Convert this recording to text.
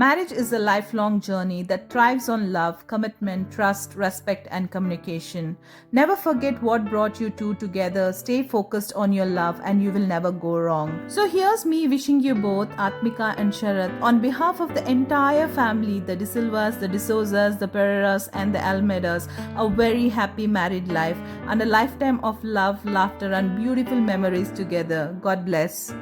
Marriage is a lifelong journey that thrives on love, commitment, trust, respect, and communication. Never forget what brought you two together. Stay focused on your love, and you will never go wrong. So, here's me wishing you both, Athmika and Sharath, on behalf of the entire family, the De Silvas, the De Souzas, the Pereiras, and the Almeidas, a very happy married life and a lifetime of love, laughter, and beautiful memories together. God bless.